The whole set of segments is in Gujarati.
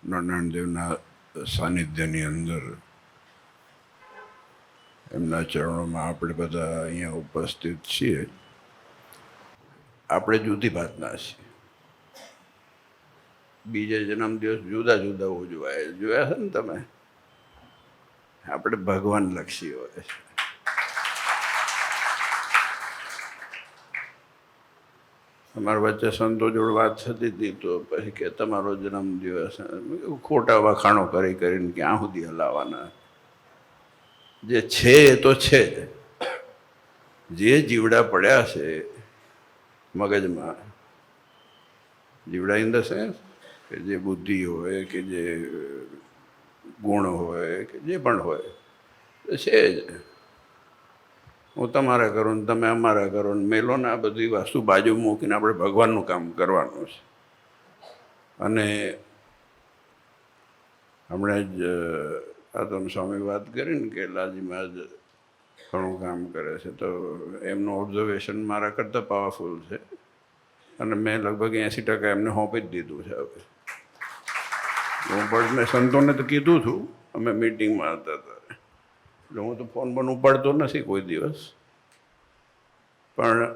નારાયણદેવના સાનિધ્યની અંદર એમના ચરણોમાં આપણે બધા અહીંયા ઉપસ્થિત છીએ. આપણે જુદી ભાતના છીએ. બીજે જન્મદિવસ જુદા જુદા ઉજવાય જોયા છે ને તમે. આપણે ભગવાન લક્ષી હોય છે. અમારા વચ્ચે સંતો જોડે વાત થતી હતી તો પછી કે તમારો જન્મદિવસ ખોટા વખાણો કરીને ક્યાં સુધી હલાવવાના. જે છે એ તો છે જ. જે જીવડા પડ્યા છે મગજમાં, જીવડા ઇન ધ સેન્સ કે જે બુદ્ધિ હોય કે જે ગુણ હોય કે જે પણ હોય એ છે જ. હું તમારા કરું ને તમે અમારા કરો ને મેલો ને આ બધી વસ્તુ બાજુ મૂકીને આપણે ભગવાનનું કામ કરવાનું છે. અને હમણાં જ આતમ સ્વામી વાત કરી ને કે લાલજીમાં જ ઘણું કામ કરે છે, તો એમનું ઓબ્ઝર્વેશન મારા કરતાં પાવરફુલ છે અને મેં લગભગ 80% એમને સોંપી જ દીધું છે. હવે હું પણ મેં સંતોને તો કીધું છું, અમે મિટિંગમાં હતા ત્યારે, એટલે હું તો ફોન પણ ઉપાડતો નથી કોઈ દિવસ, પણ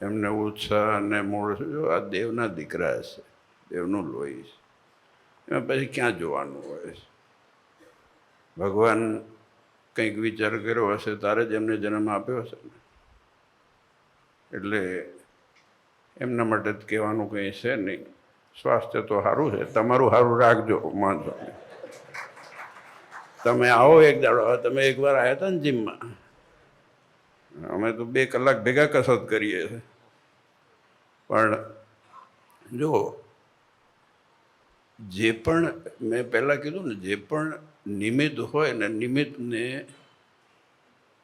એમને ઉત્સાહ અને મૂળ જો આ દેવના દીકરા છે, દેવનું લોહી છે, એમાં પછી ક્યાં જોવાનું હોય છે. ભગવાન કંઈક વિચાર કર્યો હશે તારે જ એમને જન્મ આપ્યો હશે ને, એટલે એમના માટે જ કહેવાનું કંઈ છે નહીં. સ્વાસ્થ્ય તો સારું છે, તમારું સારું રાખજો. માનજો તમે આવો એક દાડો. તમે એકવાર આવ્યા હતા ને જીમમાં, અમે તો 2 કલાક ભેગા કસરત કરીએ છીએ. પણ જો જે પણ મેં પહેલાં કીધું ને, જે પણ નિમિત્ત હોય ને, નિમિત્તને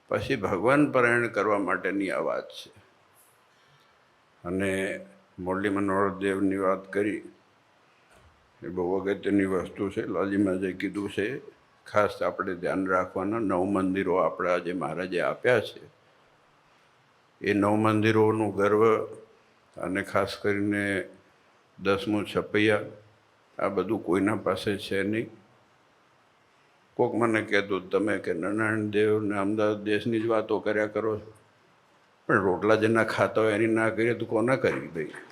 પછી ભગવાન પરાયણ કરવા માટેની આ વાત છે. અને મુરલી મનોહર દેવની વાત કરી એ બહુ અગત્યની વસ્તુ છે. લાલજીમાં જે કીધું છે ખાસ આપણે ધ્યાન રાખવાના. 9 મંદિરો આપણા જે મહારાજે આપ્યા છે, એ 9 મંદિરોનું ગર્વ, અને ખાસ કરીને 10મું છપૈયા, આ બધું કોઈના પાસે છે નહીં. કોક મને કહેતું તમે કે નારાયણ દેવ ને અમદાવાદ દેશની જ વાતો કર્યા કરો છો, પણ રોટલા જેના ખાતા હોય એની ના કરીએ તો કોના કરી ભાઈ?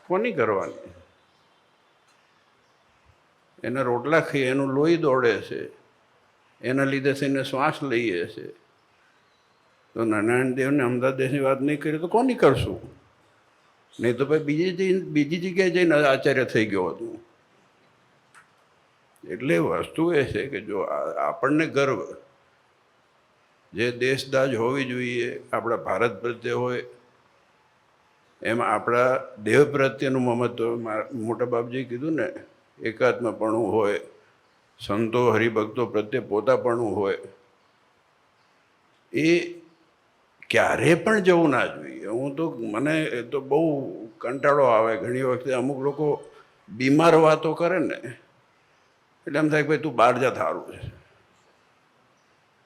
કોની કરવાની? એના રોટલા ખાઈએ, એનું લોહી દોડે છે, એના લીધે એને શ્વાસ લઈએ છે. તો નારાયણ દેવને અમદાવાદ દેશની વાત નહીં કરી તો કોની કરશું? નહીં તો ભાઈ બીજી જગ્યાએ જઈને આચાર્ય થઈ ગયો હતું. એટલે વસ્તુ એ છે કે જો આપણને ગર્વ, જે દેશદાજ હોવી જોઈએ આપણા ભારત પ્રત્યે હોય, એમાં આપણા દેવ પ્રત્યેનું મમત્વ, મોટા બાપજીએ કીધું ને, એકાત્મપણું હોય, સંતો હરિભક્તો પ્રત્યે પોતાપણું હોય, એ ક્યારે પણ જવું ના જોઈએ. હું તો મને તો બહુ કંટાળો આવે ઘણી વખતે. અમુક લોકો બીમાર વાતો કરે ને એટલે એમ થાય કે ભાઈ તું બહાર જા, થારું છે,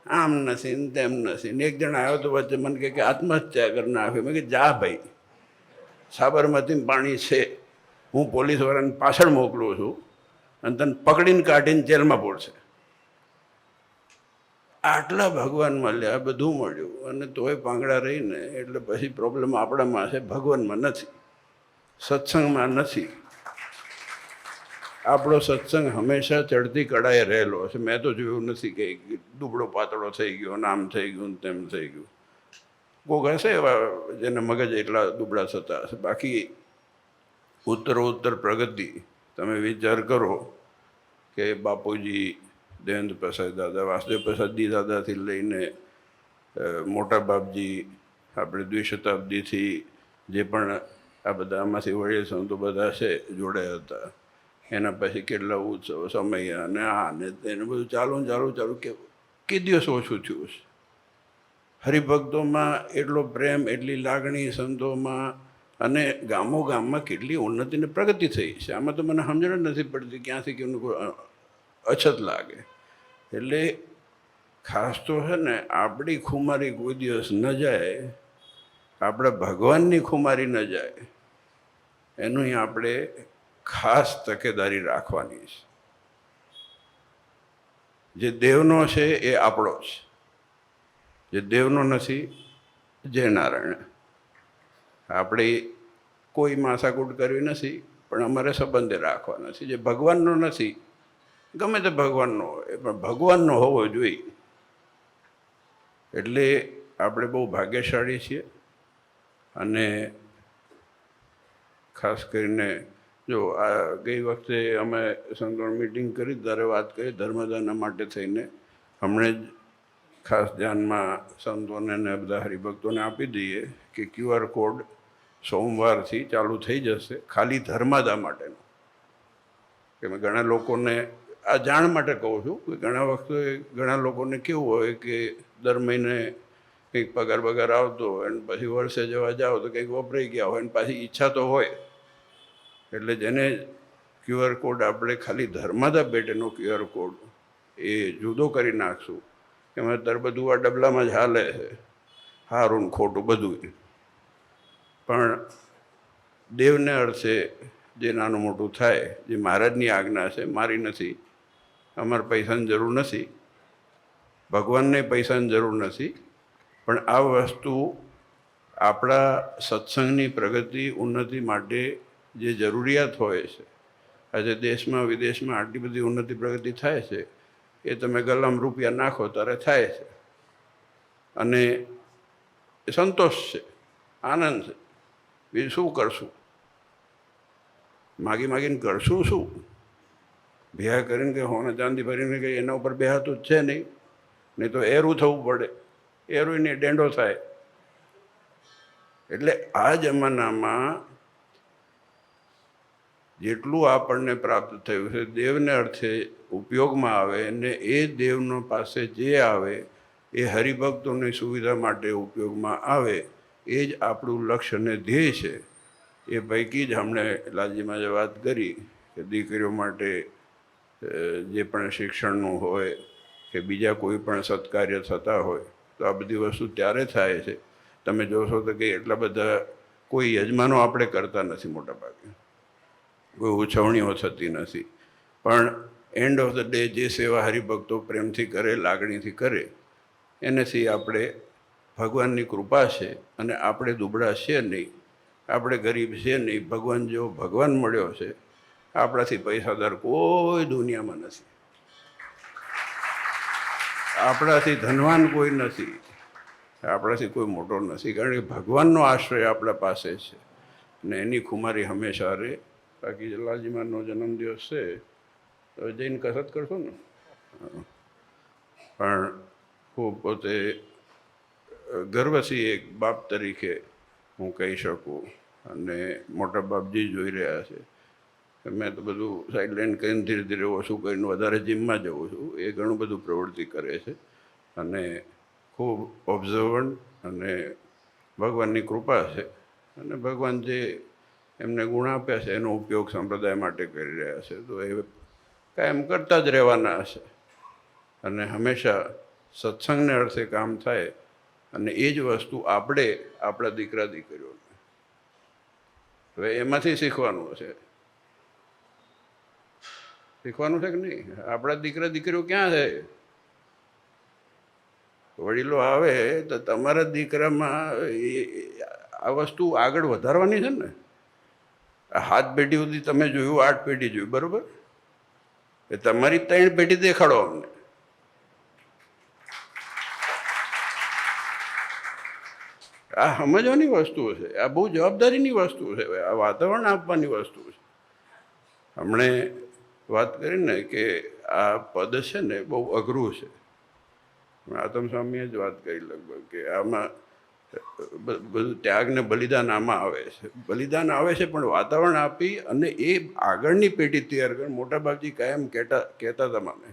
આમ નથી ને તેમ નથી. ને એક જણ આવ્યો તો વચ્ચે મને કહે કે આત્મહત્યા કરી નાખી. મેં કે જા ભાઈ, સાબરમતીમાં પાણી છે, હું પોલીસવાળાને પાછળ મોકલું છું અને તને પકડીને કાઢીને જેલમાં પડશે. આટલા ભગવાન મળ્યા, બધું મળ્યું, અને તોય પાંગડા રહીને. એટલે પછી પ્રોબ્લેમ આપણામાં છે, ભગવાનમાં નથી, સત્સંગમાં નથી. આપણો સત્સંગ હંમેશા ચડતી કડાએ રહેલો છે. મેં તો જોયું નથી કે દુબળો પાતળો થઈ ગયો, આમ થઈ ગયું ને તેમ થઈ ગયું. કોક હશે એવા જેને મગજ એટલા દુબળા થતા હશે. બાકી ઉત્તર પ્રગતિ. તમે વિચાર કરો કે બાપુજી, દેવેન્દ્ર પ્રસાદ દાદા, વાસુદેવ પ્રસાદજી દાદાથી લઈને મોટા બાપજી, આપણે દ્વિશતાબ્દીથી જે પણ આ બધા આમાંથી વડીલ સંતો બધા છે જોડે હતા. એના પછી કેટલા ઉત્સવ, સમય અને આ ને તેને બધું ચાલુ કે દિવસ ઓછું થયું છે. હરિભક્તોમાં એટલો પ્રેમ, એટલી લાગણી સંતોમાં, અને ગામમાં કેટલી ઉન્નતિ ને પ્રગતિ થઈ છે. આમાં તો મને સમજણ જ નથી પડતી ક્યાંથી કેમનું અછત લાગે. એટલે ખાસ તો છે ને, આપણી ખુમારી કોઈ દિવસ ન જાય, આપણા ભગવાનની ખુમારી ન જાય. એનું આપણે ખાસ તકેદારી રાખવાની છે. જે દેવનો છે એ આપણો છે, જે દેવનો નથી જય નારાયણ. આપણે કોઈ માથાકૂટ કરવી નથી, પણ અમારે સંબંધે રાખવાના છે. જે ભગવાનનો નથી, ગમે તે ભગવાનનો હોય, પણ ભગવાનનો હોવો જોઈએ. એટલે આપણે બહુ ભાગ્યશાળી છીએ. અને ખાસ કરીને જો આ ગઈ વખતે અમે સંતોણ મિટિંગ કરી ત્યારે વાત કરી ધર્મદાનના માટે થઈને હમણે જ ખાસ ધ્યાનમાં સંતોને ને બધા હરિભક્તોને આપી દઈએ કે QR કોડ સોમવારથી ચાલુ થઈ જશે, ખાલી ધર્માદા માટેનો. કે મેં ઘણા લોકોને આ જાણ માટે કહું છું કે ઘણા વખતે ઘણા લોકોને કેવું હોય કે દર મહિને કંઈક પગાર બગાર આવતો હોય અને પછી વર્ષે જવા જાઓ તો કંઈક વપરાઈ ગયા હોય અને પાછી ઈચ્છા તો હોય. એટલે જેને QR કોડ આપણે ખાલી ધર્માદા પેટેનો QR કોડ એ જુદો કરી નાખશું. એમાં અત્યારે બધું આ ડબલામાં જ હાલે છે, સારું ખોટું બધું. પણ દેવને અર્થે જે નાનું મોટું થાય, જે મહારાજની આજ્ઞા છે, મારી નથી. અમારે પૈસાની જરૂર નથી, ભગવાનને પૈસાની જરૂર નથી. પણ આ વસ્તુ આપણા સત્સંગની પ્રગતિ ઉન્નતિ માટે જે જરૂરિયાત હોય છે, આજે દેશમાં વિદેશમાં આટલી બધી ઉન્નતિ પ્રગતિ થાય છે, એ તમે ગલામ રૂપિયા નાખો ત્યારે થાય છે. અને સંતોષ છે, આનંદ છે. બીજું શું કરશું? માગી માગીને કરશું શું? ભેગા કરીને કે હોને ચાંદી ભરીને કે એના ઉપર બેહાતું જ છે નહીં. નહીં તો એરું થવું પડે, એરું ને ડેંડો થાય. એટલે આ જમાનામાં જેટલું આપણને પ્રાપ્ત થયું છે દેવને અર્થે ઉપયોગમાં આવે, અને એ દેવનો પાસે જે આવે એ હરિભક્તોની સુવિધા માટે ઉપયોગમાં આવે, એ જ આપણું લક્ષ્ય અને ધ્યેય છે. એ પૈકી જ હમણે લાલજીમાં જે વાત કરી કે દીકરીઓ માટે જે પણ શિક્ષણનું હોય કે બીજા કોઈ પણ સત્કાર્ય થતા હોય તો આ બધી વસ્તુ ત્યારે થાય છે. તમે જોશો તો કે એટલા બધા કોઈ યજમાનો આપણે કરતા નથી, મોટા ભાગે કોઈ ઉછવણીઓ થતી નથી. પણ એન્ડ ઓફ ધ ડે જે સેવા હરિભક્તો પ્રેમથી કરે, લાગણીથી કરે, એનાથી આપણે ભગવાનની કૃપા છે. અને આપણે દુબળા છે નહીં, આપણે ગરીબ છે નહીં. ભગવાન જેવો ભગવાન મળ્યો છે. આપણાથી પૈસાદાર કોઈ દુનિયામાં નથી, આપણાથી ધનવાન કોઈ નથી, આપણાથી કોઈ મોટો નથી. કારણ કે ભગવાનનો આશ્રય આપણા પાસે છે અને એની ખુમારી હંમેશા રહે. બાકી લાલજીમાંનો જન્મદિવસ છે તો જઈને કસરત કરશો ને. પણ હું પોતે ગર્વથી એક બાપ તરીકે હું કહી શકું, અને મોટા બાપજી જોઈ રહ્યા છે. મેં તો બધું સાઈડલાઈન કરીને ધીરે ધીરે ઓછું કરીને વધારે જીમમાં જઉં છું. એ ઘણું બધું પ્રવૃત્તિ કરે છે અને ખૂબ ઓબ્ઝર્વન્ટ, અને ભગવાનની કૃપા છે. અને ભગવાન જે એમને ગુણ આપ્યા છે એનો ઉપયોગ સંપ્રદાય માટે કરી રહ્યા છે. તો એ કાયમ કરતા જ રહેવાના હશે. અને હંમેશા સત્સંગને અર્થે કામ થાય. અને એ જ વસ્તુ આપણે આપણા દીકરા દીકરીઓને હવે એમાંથી શીખવાનું છે. શીખવાનું છે કે નહીં? આપણા દીકરા દીકરીઓ ક્યાં છે? વડીલો આવે તો તમારા દીકરામાં આ વસ્તુ આગળ વધારવાની છે ને. 7 પેઢી સુધી તમે જોયું, 8 પેઢી જોયું, બરોબર? એ તમારી 3 પેઢી દેખાડો અમને. આ સમજવાની વસ્તુ છે, આ બહુ જવાબદારીની વસ્તુ છે, આ વાતાવરણ આપવાની વસ્તુ છે. હમણે વાત કરીને કે આ પદ છે ને બહુ અઘરું છે. આતમ સ્વામીએ જ વાત કરી લગભગ કે આમાં બધું ત્યાગ ને બલિદાન આમાં આવે છે. બલિદાન આવે છે પણ વાતાવરણ આપી અને એ આગળની પેઢી તૈયાર કરે. મોટાભાગથી કાયમ કહેતા હતા મને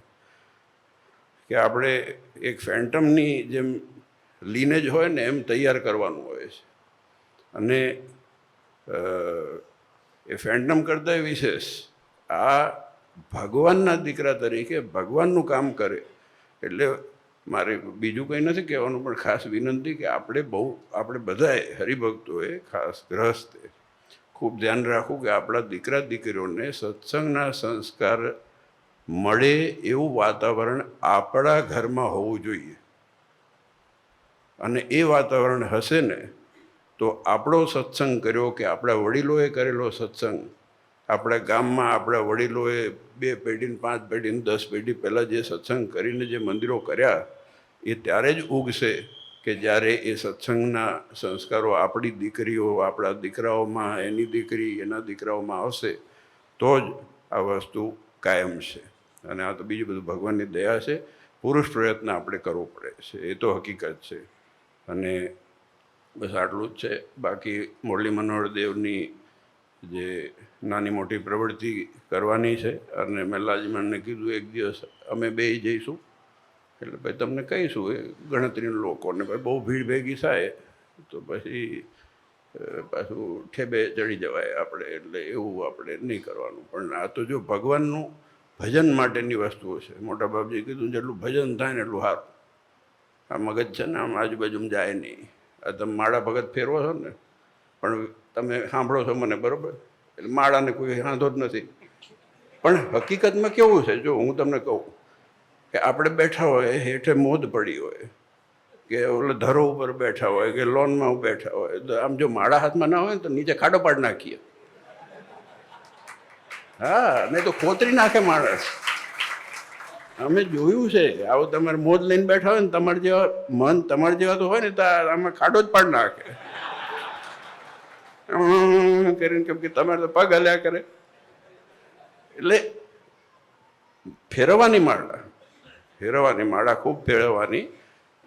કે આપણે એક ફેન્ટમની જેમ લીનેજ હોય ને એમ તૈયાર કરવાનું હોય છે. અને એ ફેન્ટમ કરતાં વિશેષ આ ભગવાનના દીકરા તરીકે ભગવાનનું કામ કરે. એટલે મારે બીજું કંઈ નથી કહેવાનું, પણ ખાસ વિનંતી કે આપણે બધાએ હરિભક્તોએ, ખાસ ગ્રહસ્થે ખૂબ ધ્યાન રાખવું કે આપણા દીકરા દીકરીઓને સત્સંગના સંસ્કાર મળે એવું વાતાવરણ આપણા ઘરમાં હોવું જોઈએ. અને એ વાતાવરણ હશે ને તો આપણો સત્સંગ કર્યો કે આપણા વડીલોએ કરેલો સત્સંગ, આપણા ગામમાં આપણા વડીલોએ 2 પેઢી 5 પેઢી 10 પેઢી પહેલાં જે સત્સંગ કરીને જે મંદિરો કર્યા એ ત્યારે જ ઉગશે કે જ્યારે એ સત્સંગના સંસ્કારો આપણી દીકરીઓ આપણા દીકરાઓમાં, એની દીકરી એના દીકરાઓમાં આવશે તો જ આ વસ્તુ કાયમ છે. અને આ તો બીજું બધું ભગવાનની દયા છે. પુરુષ પ્રયત્ન આપણે કરવો પડે છે, એ તો હકીકત છે. અને બસ આટલું જ છે. બાકી મુરલી મનોહર દેવની જે નાની મોટી પ્રવૃત્તિ કરવાની છે અને મેં લાજમાનને કીધું એક દિવસ અમે 2 જઈશું એટલે ભાઈ તમને કહીશું એ ગણતરીના લોકોને. ભાઈ બહુ ભીડ ભેગી થાય તો પછી પાછું ઠેબે ચડી જવાય આપણે, એટલે એવું આપણે નહીં કરવાનું. પણ આ તો જો ભગવાનનું ભજન માટેની વસ્તુઓ છે. મોટા બાપજીએ કીધું જેટલું ભજન થાય ને એટલું સારું. આ મગજ છે ને આમ આજુબાજુમાં જાય નહીં. આ તમે માળા ભગત ફેરવો છો ને પણ તમે સાંભળો છો મને બરાબર, એટલે માળાને કોઈ વાંધો જ નથી. પણ હકીકતમાં કેવું છે જો હું તમને કહું કે આપણે બેઠા હોય હેઠે મોદ પડી હોય કે ઓલે ધરો ઉપર બેઠા હોય કે લોનમાં બેઠા હોય તો આમ જો માળા હાથમાં ના હોય ને તો નીચે ખાડો પાડી નાખીએ. હા, નહીં તો ખોતરી નાખે માણસ. અમે જોયું છે આવું. તમારે મોજ લઈને બેઠા હોય ને તમારે જેવા મન તમારે જેવા તો હોય ને તો આમાં ખાડો જ પાડી નાખે કરીને, કેમ કે તમારે તો પગ હલ્યા કરે. એટલે ફેરવવાની માળા ખૂબ ફેરવવાની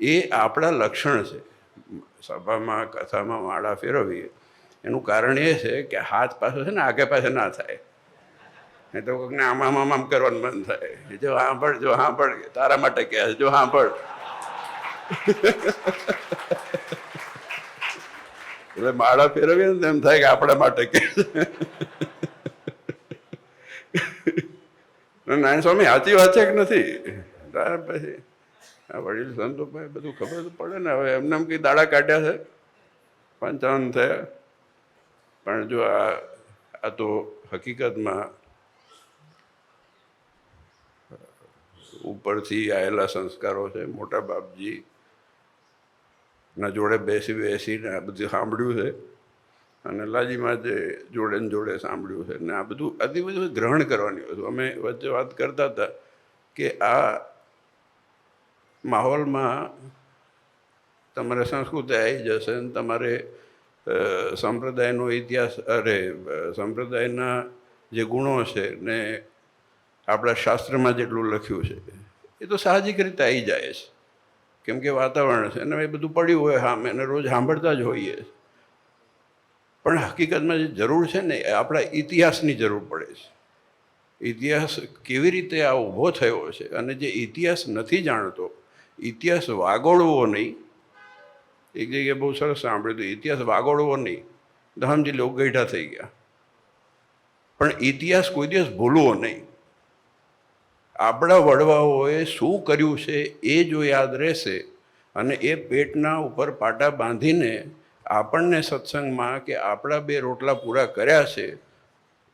એ આપણા લક્ષણ છે. સભામાં કથામાં માળા ફેરવીએ એનું કારણ એ છે કે હાથ પાછો છે ને આગે પાછળ ના થાય. એ તો કોઈકને આમ આમ કરવાનું મન થાય. જો સાંભળ તારા માટે કહે જો સાંભળ. એટલે માળા ફેરવીએ ને એમ થાય કે આપણા માટે કહે. નારાયણ સ્વામી સાચી વાત છે કે નથી? પછી આ વડીલ સંતો ભાઈ બધું ખબર તો પડે ને. હવે એમને કંઈ દાડા કાઢ્યા છે 55 થયા, પણ જો આ તો હકીકતમાં ઉપરથી આવેલા સંસ્કારો છે. મોટા બાપજીના જોડે બેસીને આ બધું સાંભળ્યું છે અને લાજીમાં જે જોડે ને જોડે સાંભળ્યું છે. ને આ બધું બધું ગ્રહણ કરવાની વસ્તુ. અમે વચ્ચે વાત કરતા હતા કે આ માહોલમાં તમારે સંસ્કૃતિ આવી જશે ને તમારે સંપ્રદાયનો ઇતિહાસ સંપ્રદાયના જે ગુણો છે ને આપણા શાસ્ત્રમાં જેટલું લખ્યું છે એ તો સાહજિક રીતે આવી જાય છે. કેમ કે વાતાવરણ છે અને એ બધું પડ્યું હોય સામે એને રોજ સાંભળતા જ હોઈએ. પણ હકીકતમાં જે જરૂર છે ને એ આપણા ઇતિહાસની જરૂર પડે છે. ઇતિહાસ કેવી રીતે આ ઊભો થયો છે અને જે ઇતિહાસ નથી જાણતો, ઇતિહાસ વાગોળવો નહીં. એક જગ્યાએ બહુ સરસ સાંભળ્યું હતું, ઇતિહાસ વાગોળવો નહીં તો સમજી લો ગઈઢા થઈ ગયા. પણ ઇતિહાસ કોઈ દિવસ ભૂલવો નહીં. આપણા વડવાઓએ શું કર્યું છે એ જો યાદ રહેશે અને એ પેટના ઉપર પાટા બાંધીને આપણને સત્સંગમાં કે આપણા 2 રોટલા પૂરા કર્યા છે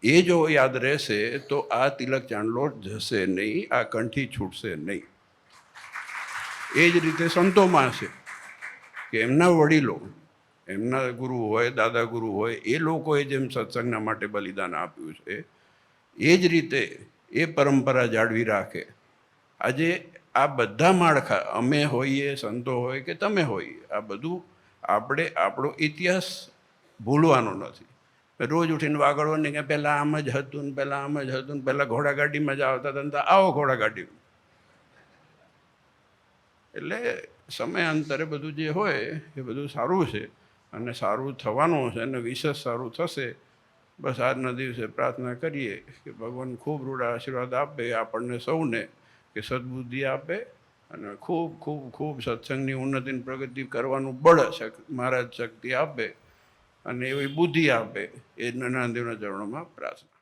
એ જો યાદ રહેશે તો આ તિલક ચાંદલો જશે નહીં, આ કંઠી છૂટશે નહીં. એ જ રીતે સંતોમાં છે કે એમના વડીલો, એમના ગુરુ હોય, દાદા ગુરુ હોય, એ લોકોએ જેમ સત્સંગના માટે બલિદાન આપ્યું છે એ જ રીતે એ પરંપરા જાળવી રાખે. આજે આ બધા માળખા અમે હોઈએ, સંતો હોય કે તમે હોઈએ, આ બધું આપણે આપણો ઇતિહાસ ભૂલવાનો નથી. રોજ ઉઠીને વાગડવાની કે પહેલાં આમ જ હતું ને પહેલાં આમ જ હતું ને પહેલાં ઘોડાગાડીમાં જ આવતા હતા ને તો આવો ઘોડાગાડીમાં. એટલે સમયાંતરે બધું જે હોય એ બધું સારું છે અને સારું થવાનું છે અને વિશેષ સારું થશે. બસ આજના દિવસે પ્રાર્થના કરીએ કે ભગવાન ખૂબ રૂડા આશીર્વાદ આપે આપણને સૌને, કે સદબુદ્ધિ આપે અને ખૂબ ખૂબ ખૂબ સત્સંગની ઉન્નતિની પ્રગતિ કરવાનું બળ મહારાજ શક્તિ આપે અને એવી બુદ્ધિ આપે. એ નાનાદેવના ચરણોમાં પ્રાર્થના.